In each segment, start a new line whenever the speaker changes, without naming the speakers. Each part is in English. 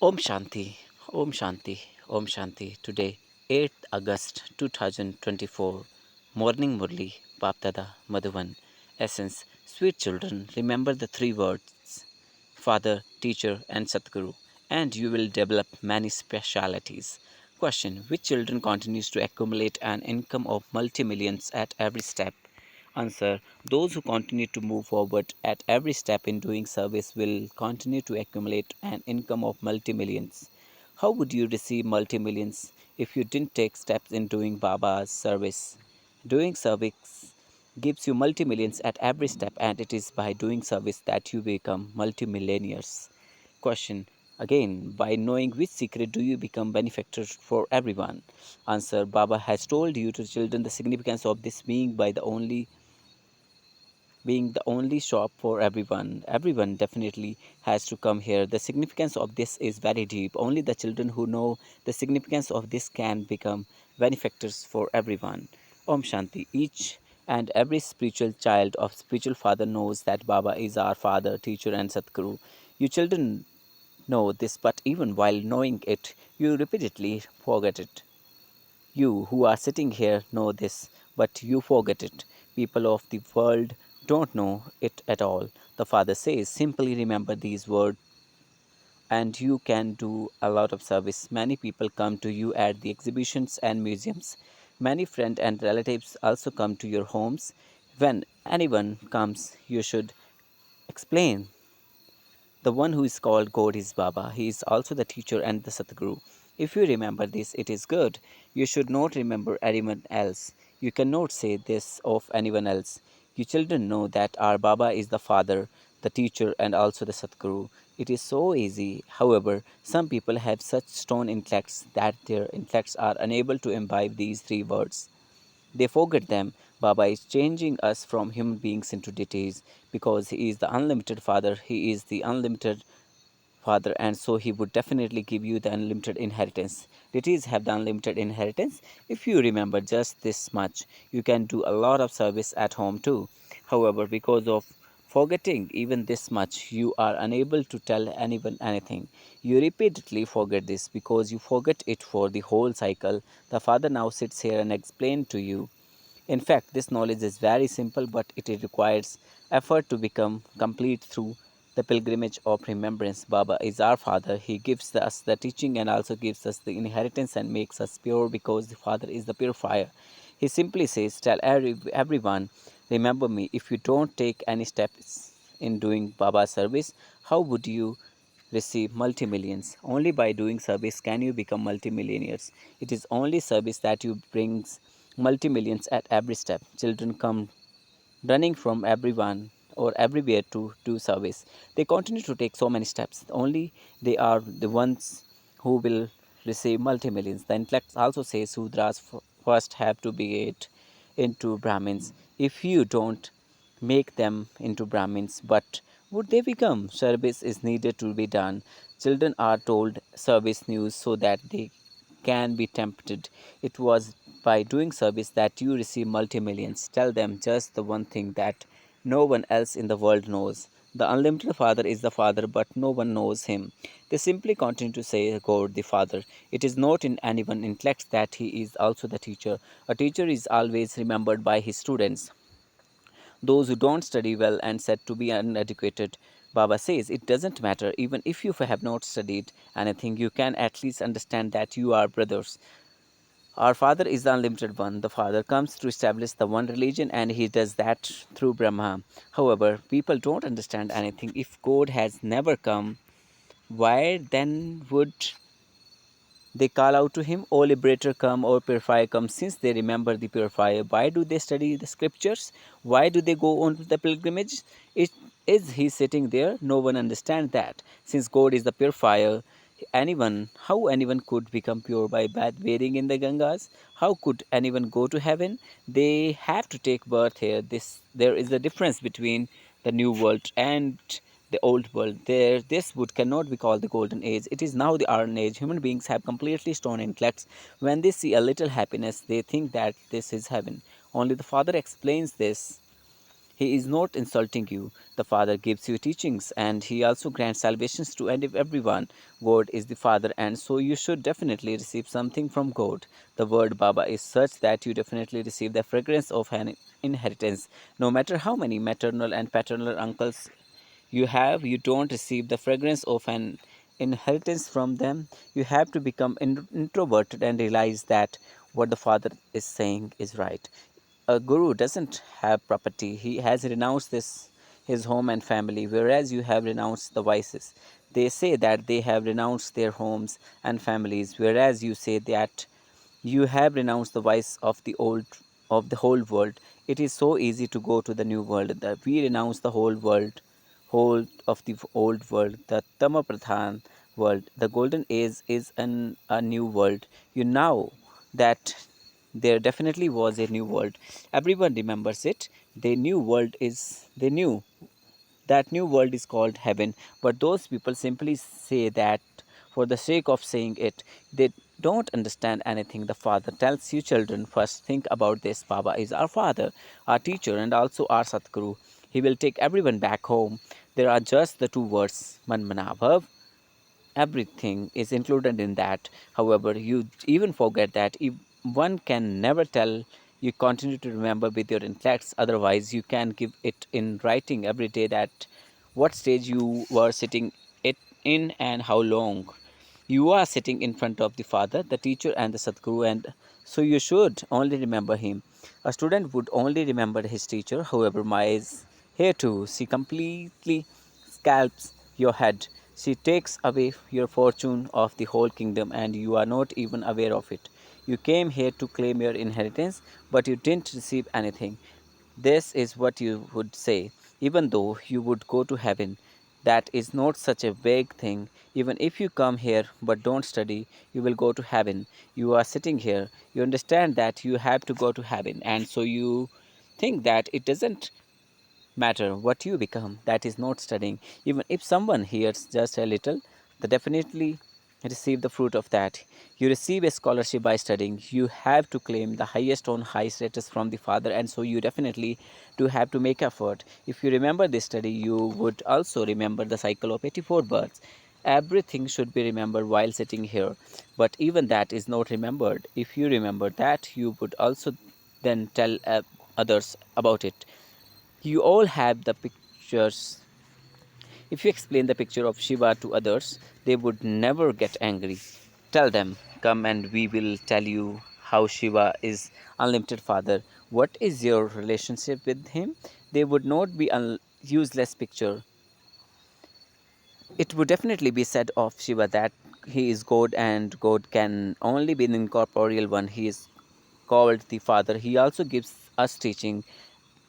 Om Shanti, Om Shanti, Om Shanti. Today, 8th August 2024. Morning Murli, Bapdada, Madhuvan. Essence, sweet children, remember the three words Father, Teacher, and Satguru, and you will develop many specialities. Question: which children continues to accumulate an income of multi-millions at every step? Answer: those who continue to move forward at every step in doing service will continue to accumulate an income of multi-millions. How would you receive multi-millions if you didn't take steps in doing Baba's service? Doing service gives you multi-millions at every step, and it is by doing service that you become multi-millionaires. Question again: by knowing which secret do you become benefactors for everyone? Answer: Baba has told you to children the significance of this being the only shop for everyone. Everyone definitely has to come here. The significance of this is very deep. Only the children who know the significance of this can become benefactors for everyone. Om Shanti. Each and every spiritual child of spiritual father knows that Baba is our father, teacher, and Satguru. You children know this, but even while knowing it, you repeatedly forget it. You who are sitting here know this, but you forget it. People of the world don't know it at all. The Father says, simply remember these words and you can do a lot of service. Many people come to you at the exhibitions and museums. Many friends and relatives also come to your homes. When anyone comes, you should explain the one who is called God is Baba. He is also the teacher and the Satguru. If you remember this, it is good. You should not remember anyone else. You cannot say this of anyone else. You children know that our Baba is the Father, the teacher, and also the Satguru. It is so easy. However, some people have such stone intellects that their intellects are unable to imbibe these three words. They forget them. Baba is changing us from human beings into deities because He is the unlimited Father, He is the unlimited Father, and so He would definitely give you the unlimited inheritance. Deities have the unlimited inheritance. If you remember just this much, you can do a lot of service at home too. However, because of forgetting even this much, you are unable to tell anyone anything. You repeatedly forget this because you forget it for the whole cycle. The Father now sits here and explains to you. In fact, this knowledge is very simple, but it requires effort to become complete through the pilgrimage of remembrance. Baba is our Father. He gives us the teaching and also gives us the inheritance and makes us pure because the Father is the purifier. He simply says, tell everyone, remember me. If you don't take any steps in doing Baba's service, how would you receive multi-millions? Only by doing service can you become multi-millionaires. It is only service that you brings multi-millions at every step. Children come running from everyone or everywhere to do service. They continue to take so many steps. Only they are the ones who will receive multi-millions. The intellect also says Sudras first have to be it into Brahmins. If you don't make them into Brahmins, but would they become? Service is needed to be done. Children are told service news so that they can be tempted. It was by doing service that you receive multi-millions. Tell them just the one thing that no one else in the world knows. The unlimited Father is the Father, but no one knows Him. They simply continue to say God the Father. It is not in anyone intellect that He is also the teacher. A teacher is always remembered by his students. Those who don't study well and said to be uneducated. Baba says it doesn't matter, even if you have not studied anything, you can at least understand that you are brothers. Our Father is the unlimited one. The Father comes to establish the one religion and He does that through Brahma. However, people don't understand anything. If God has never come, why then would they call out to him, O liberator, come, O purifier, come. Since they remember the purifier, why do they study the scriptures? Why do they go on to the pilgrimage? Is he sitting there? No one understands that. Since God is the purifier, how anyone could become pure by bathing in the Gangas? How could anyone go to heaven? They have to take birth here. There is a difference between the new world and the old world. This wood cannot be called the golden age. It is now the iron age. Human beings have completely stone intellects. When they see a little happiness, they think that this is heaven. Only the Father explains this. He is not insulting you. The Father gives you teachings and He also grants salvations to everyone. God is the Father, and so you should definitely receive something from God. The word Baba is such that you definitely receive the fragrance of an inheritance. No matter how many maternal and paternal uncles you have, you don't receive the fragrance of an inheritance from them. You have to become introverted and realize that what the Father is saying is right. A guru doesn't have property. He has renounced his home and family, whereas you have renounced the vices. They say that they have renounced their homes and families, whereas you say that you have renounced the vice of the whole world. It is so easy to go to the new world that we renounce the whole of the old world, the Tama Pradhan world. The golden age is a new world. You know that there definitely was a new world. Everyone remembers it. They knew that new world is called heaven, but those people simply say that for the sake of saying it. They don't understand anything. The Father tells you, children, first think about this. Baba is our Father, our teacher, and also our Satguru. He will take everyone back home. There are just the two words, Man Manabhav. Everything is included in that. However, you even forget that if one can never tell, you continue to remember with your intellects. Otherwise, you can give it in writing every day that what stage you were sitting it in and how long. You are sitting in front of the Father, the teacher, and the Sadguru, and so you should only remember him. A student would only remember his teacher. However, Maya is here too. She completely scalps your head. She takes away your fortune of the whole kingdom, and you are not even aware of it. You came here to claim your inheritance, but you didn't receive anything. This is what you would say, even though you would go to heaven. That is not such a big thing. Even if you come here but don't study, you will go to heaven. You are sitting here, you understand that you have to go to heaven, and so you think that it doesn't matter what you become. That is not studying. Even if someone hears just a little, they definitely receive the fruit of that. You receive a scholarship by studying. You have to claim the highest on high status from the Father, and so you definitely do have to make effort. If you remember this study, you would also remember the cycle of 84 births. Everything should be remembered while sitting here, but even that is not remembered. If you remember that, you would also then tell others about it. You all have the pictures. If you explain the picture of Shiva to others, they would never get angry. Tell them, come and we will tell you how Shiva is unlimited Father. What is your relationship with him? They would not be a useless picture. It would definitely be said of Shiva that he is God and God can only be the incorporeal one. He is called the Father. He also gives us teaching.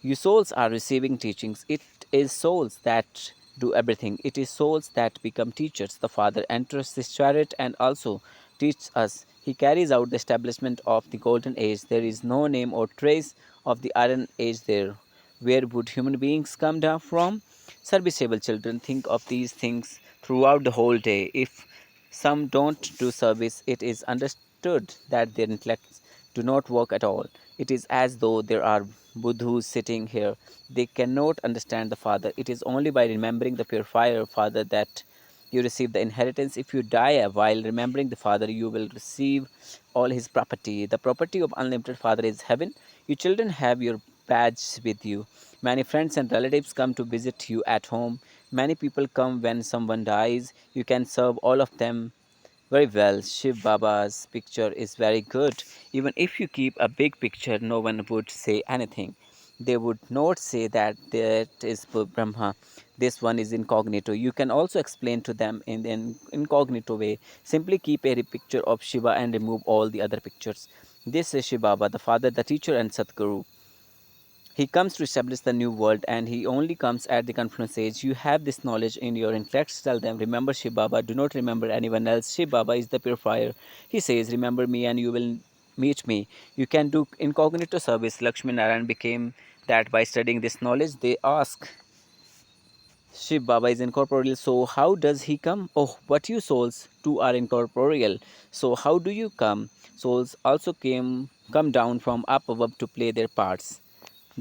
You souls are receiving teachings. It is souls that do everything. It is souls that become teachers. The Father enters this chariot and also teaches us. He carries out the establishment of the golden age. There is no name or trace of the iron age there. Where would human beings come down from? Serviceable children think of these things throughout the whole day. If some don't do service, it is understood that their intellects do not work at all. It is as though there are Buddhas sitting here. They cannot understand the Father. It is only by remembering the purifier Father that you receive the inheritance. If you die while remembering the Father, you will receive all his property. The property of unlimited Father is heaven. You children have your badge with you. Many friends and relatives come to visit you at home. Many people come when someone dies. You can serve all of them very well. Shiv Baba's picture is very good. Even if you keep a big picture, no one would say anything. They would not say that is Brahma. This one is incognito. You can also explain to them in an incognito way. Simply keep a picture of Shiva and remove all the other pictures. This is Shiv Baba, the father, the teacher, and Satguru. He comes to establish the new world, and he only comes at the confluence age. You have this knowledge in your intellects. Tell them, remember Shiv Baba, do not remember anyone else. Shiv Baba is the purifier. He says, remember me and you will meet me. You can do incognito service. Lakshmi Narayan became that by studying this knowledge. They ask, Shiv Baba is incorporeal, so how does he come? Oh, but you souls too are incorporeal. So how do you come? Souls also come down from up above to play their parts.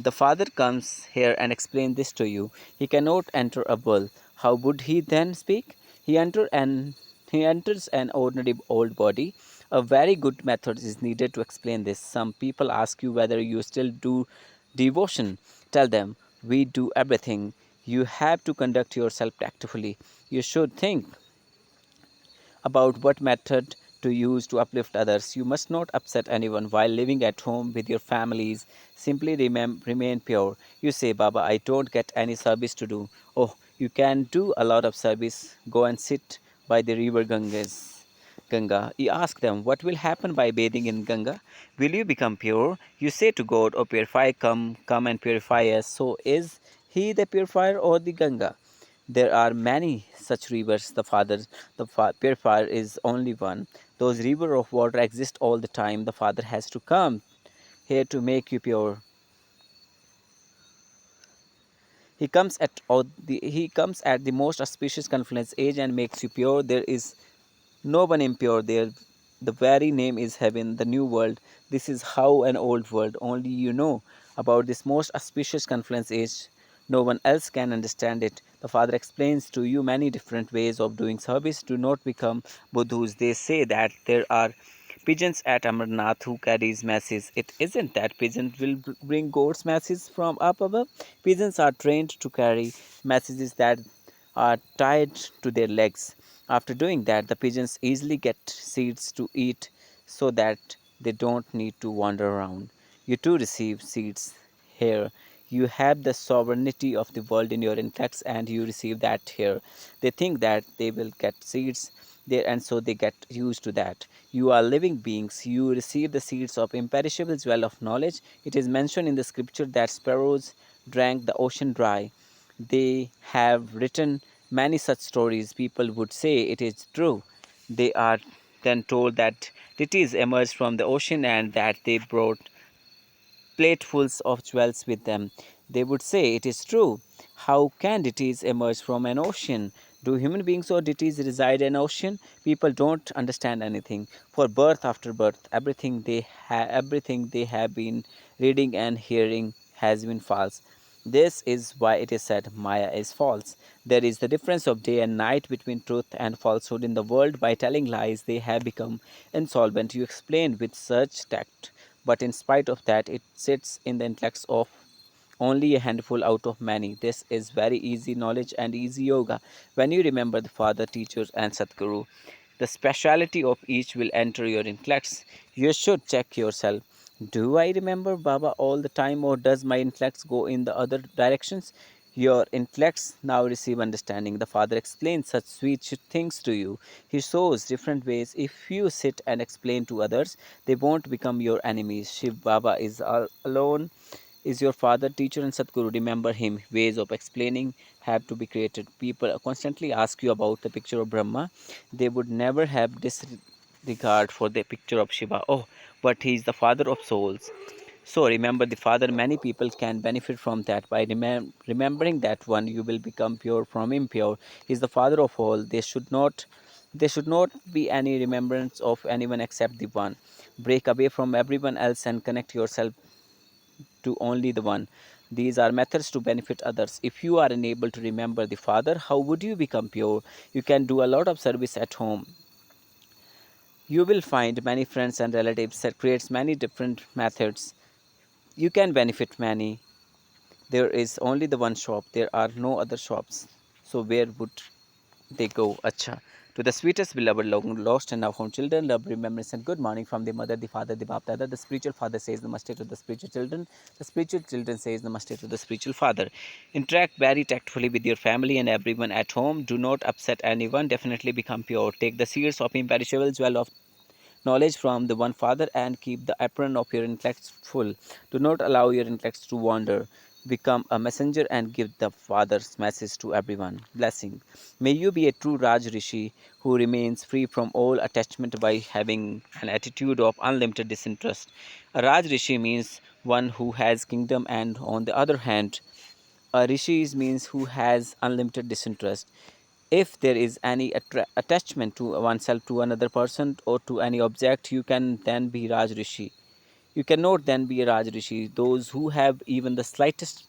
The father comes here and explains this to you. He cannot enter a bull. How would he then speak? He enter an he enters an ordinary old body. A very good method is needed to explain this. Some people ask you whether you still do devotion. Tell them, we do everything. You have to conduct yourself tactfully. You should think about what method to use to uplift others. You must not upset anyone while living at home with your families. Simply remain pure. You say, Baba, I don't get any service to do. Oh, you can do a lot of service. Go and sit by the river Ganga. You ask them, what will happen by bathing in Ganga? Will you become pure? You say to God, O purify, come and purify us. So is he the purifier or the Ganga? There are many such rivers. The purifier is only one. Those rivers of water exist all the time. The Father has to come here to make you pure. He comes at the most auspicious confluence age and makes you pure. There is no one impure there. The very name is heaven, the new world. This is how an old world. Only you know about this most auspicious confluence age. No one else can understand it. The Father explains to you many different ways of doing service. Do not become Buddhas. They say that there are pigeons at Amarnath who carries messages. It isn't that pigeons will bring goats' messages from up above. Pigeons are trained to carry messages that are tied to their legs. After doing that, the pigeons easily get seeds to eat so that they don't need to wander around. You too receive seeds here. You have the sovereignty of the world in your intellects and you receive that here. They think that they will get seeds there and so they get used to that. You are living beings. You receive the seeds of imperishable well of knowledge. It is mentioned in the scripture that sparrows drank the ocean dry. They have written many such stories. People would say it is true. They are then told that deities emerged from the ocean and that they brought platefuls of jewels with them. They would say, it is true. How can deities emerge from an ocean? Do human beings or deities reside in an ocean? People don't understand anything. For birth after birth, everything they have been reading and hearing has been false. This is why it is said Maya is false. There is the difference of day and night between truth and falsehood in the world. By telling lies, they have become insolvent. You explain with such tact, but in spite of that, it sits in the intellects of only a handful out of many. This is very easy knowledge and easy yoga. When you remember the Father, teachers, and Sadguru, the speciality of each will enter your intellects. You should check yourself. Do I remember Baba all the time, or does my intellects go in the other directions? Your intellects now receive understanding. The Father explains such sweet things to you. He shows different ways. If you sit and explain to others, they won't become your enemies. Shiv Baba is alone is your father, teacher, and Sadguru. Remember him. Ways of explaining have to be created. People constantly ask you about the picture of Brahma. They would never have disregard for the picture of Shiva. Oh, but he is the father of souls. So remember the Father. Many people can benefit from that. By remembering that one, you will become pure from impure. He is the Father of all. There should not be any remembrance of anyone except the one. Break away from everyone else and connect yourself to only the one. These are methods to benefit others. If you are unable to remember the Father, how would you become pure? You can do a lot of service at home. You will find many friends and relatives that creates many different methods. You can benefit many. There is only the one shop. There are no other shops. So where would they go? Acha. To the sweetest beloved, lost and now found children, love, remembrance, and good morning from the mother, the father, the Bap Dada. The spiritual father says namaste to the spiritual children. The spiritual children says namaste to the spiritual father. Interact very tactfully with your family and everyone at home. Do not upset anyone. Definitely become pure. Take the seeds of imperishable jewel of knowledge from the one Father and keep the apron of your intellect full. Do not allow your intellect to wander. Become a messenger and give the Father's message to everyone. Blessing. May you be a true Raj Rishi who remains free from all attachment by having an attitude of unlimited disinterest. A Raj Rishi means one who has kingdom, and on the other hand, a rishi means who has unlimited disinterest. If there is any attachment to oneself to another person or to any object, you can then be Raj Rishi. You cannot then be a Rajrishi. Those who have even the slightest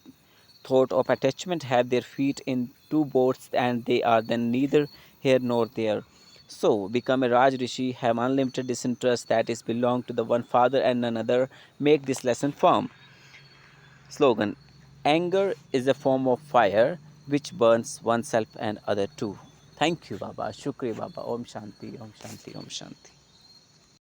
thought of attachment have their feet in two boats and they are then neither here nor there. So, become a Rajrishi, have unlimited disinterest that is belong to the one father and none other. Make this lesson firm. Slogan: Anger is a form of fire which burns oneself and other too. Thank you, Baba. Shukriya, Baba. Om Shanti, Om Shanti, Om Shanti.